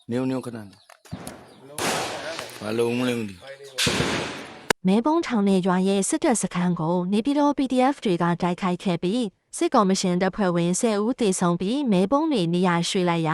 牛可能的，完了我们领的。မဲပုံးထောင်နေရွာရဲ့စစ်တပ်စခန်းကိုနေပြည်တော် PDF တွေကတိုက်ခိုက်ခဲ့ပြီးစစ်ကော်မရှင်တပ်ဖွဲ့ဝင်10ဦးသေဆုံးပြီးမဲပုံးတွေနေရာရွှေ့လိုက်ရ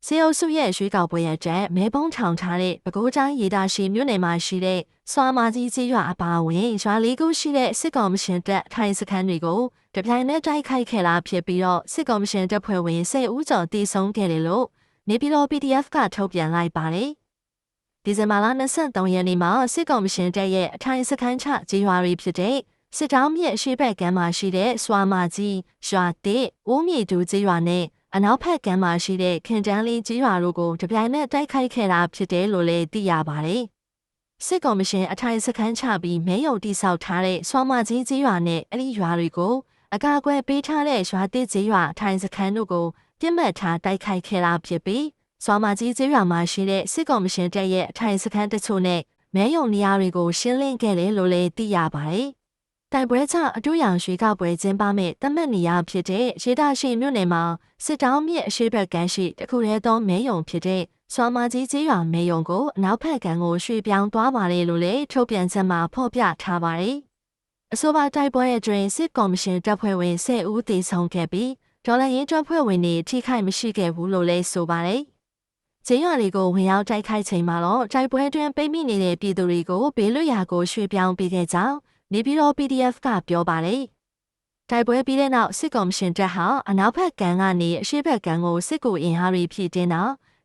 စေအုပ်စုရဲ့ရွှေကောက်ပွဲရတဲ့မဲပုံးထောင်ထားတဲ့ပဲခူးတိုင်းရေတာရှိမြို့နယ်မှာရှိတဲ့စွာမာကြီးကျေးရွာအပါအဝင်ရွာလေးခုရှိတဲ့စစ်ကော်မရှင်တပ်ထိုင်စခန်းတွေကိုတပြိုင်နက်တိုက်ခိုက်ခဲ့တာဖြစ်ပြီးတော့စစ်ကော်မရှင်တပ်ဖွဲ့ဝင်10ဦးကျော်သေဆုံးခဲ့တယ်လို့နေပြည်တော် PDF ကထုတ်ပြန်လိုက်ပါတယ်။ဒီဇင်ဘာလ23ရက်နေ့မှာစစ်ကော်မရှင်တပ်ရဲ့အထိုင်စခန်းချကျေးရွာတွေဖြစ်တဲ့စစ်တောင်းမြစ်အရှိဘက်ကမ်းမှာရှိတဲ့စွာမာကြီးရွာတစ်ဦးမြေတူကျေးရွာနဲ့အနောက်ဘက်ကမ်းမှာရှိတဲ့ခင်တန်းလေးကျေးရွာတို့ကိုတပြိုင်နက်တိုက်ခိုက်ခဲ့တာဖြစ်တယ်လို့လည်းသိရပါတယ်။စစ်ကော်မရှင်အထိုင်စခန်းချပြီးမဲယုံတိဆောက်ထားတဲ့စွာမာကြီးကျေးရွာနဲ့အဲ့ဒီရွာတွေကိုအကာအကွယ်ပေးထားတဲ့ရွာတစ်ကျေးရွာအထိုင်စခန်းတို့ကိုပြစ်မှတ်ထားတိုက်ခိုက်ခဲ့တာဖြစ်ပြီးစွာမာကြီးကျေးရွာမှာရှိတဲ့စစ်ကော်မရှင်တပ်ရဲ့အထိုင်စခန်းတချို့နဲ့မဲယုံနေရာတွေကိုရှင်းလင်းခဲ့တယ်လို့လည်းသိရပါတယ်။တိုက်ပွဲကြောင့်အတူရောင်ရွှေကောက်ပွဲကျင်းပမဲ့တမတ်နေရာဖြစ်တဲ့ရေတာရှိမြို့နယ်မှာစစ်တောင်းမြစ်အရှိဘက်ကမ်းရှိတခုတည်းသောမဲယုံဖြစ်တဲ့စွာမာကြီးကျေးရွာမဲယုံကိုအနောက်ဘက်ကမ်းကိုရွှေ့ပြောင်းသွားပါတယ်လို့လည်းထုတ်ပြန်ချက်မှာဖော်ပြထားပါတယ်။အဆိုပါတိုက်ပွဲအတွင်းစစ်ကော်မရှင်တပ်ဖွဲ့ဝင်10ဦးသေဆုံးခဲ့ပြီးဒေါ်လာရင်းတပ်ဖွဲ့ဝင်တွေထိခိုက်မရှိခဲ့ဘူးလို့လည်းဆိုပါတယ်။ကျေးရွာတွေကိုဝင်ရောက်တိုက်ခိုက်ချိန်မှာတော့တိုက်ပွဲတွင်ပိတ်မိနေတဲ့ပြည်သူတွေကိုဘေးလွတ်ရာကိုရွှေ့ပြောင်းပေးခဲ့ကြောင်းနေပြည်တော် PDF ကပြောပါတယ်။တိုက်ပွဲပြီးတဲ့နောက်စစ်ကော်မရှင်တပ်ဟာအနောက်ဘက်ကမ်းကနေအရှေ့ဘက်ကမ်းကိုစစ်ကူအင်အားတွေဖြည့်တင်းတာ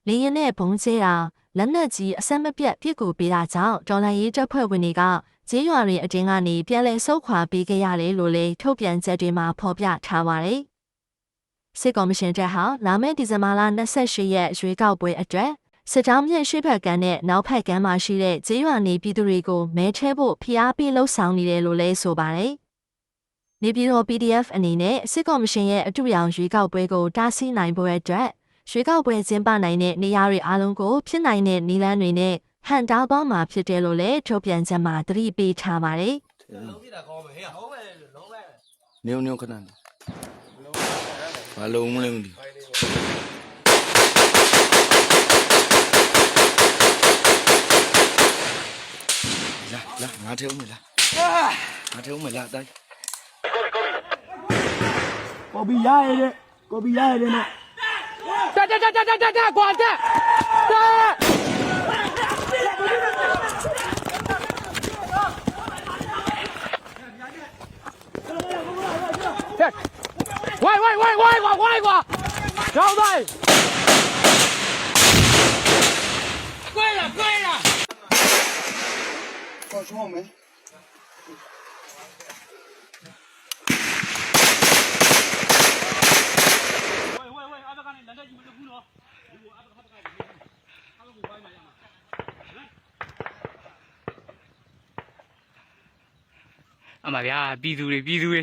လေရင်နဲ့ဘုံကျဲတာလက်နက်ကြီးအဆက်မပြတ်ပစ်ကူပေးတာကြောင့်ဒေါ်လာရင်းတပ်ဖွဲ့ဝင်တွေကကျေးရွာတွေအတင်းကနေပြန်လည်ဆုတ်ခွာပေးခဲ့ရတယ်လို့လည်းထုတ်ပြန်ချက်တွေမှာဖော်ပြထားပါတယ်။စစ်ကော်မရှင်တပ်ဟာလာမယ့်ဒီဇင်ဘာလ28ရက်ရွေးကောက်ပွဲအတွက်စစ်တောင်းမြစ်ရှိဘက်ကမ်းနဲ့နောက်ဘက်ကမ်းမှာရှိတဲ့ကျေးရွာနေပြည်သူတွေကိုမဲထဲဖို့ဖိအားပေးလှုံ့ဆော်နေတယ်လို့လည်းဆိုပါတယ်။နေပြည်တော် PDF အနေနဲ့စစ်ကော်မရှင်ရဲ့အတူရောင်ရွေးကောက်ပွဲကိုတားဆီးနိုင်ဖို့အတွက်ရွေးကောက်ပွဲကျင်းပနိုင်တဲ့နေရာတွေအားလုံးကိုဖြစ်နိုင်တဲ့နည်းလမ်းတွေနဲ့ဟန်တားသွားမှာဖြစ်တယ်လို့လည်းထုတ်ပြန်ချက်မှာသတိပေးထားပါတယ်牛可能的，完了我们领的。来，拿车我们来，拿车我们来，来。ကိုဘီရရတဲ့ကိုဘီရရတဲ့နဲ့တက်ကွာတက်喂，绕队，跪了，我说我们阿德干你，人家你们就不了，အမဗျာပြည်သူတွေ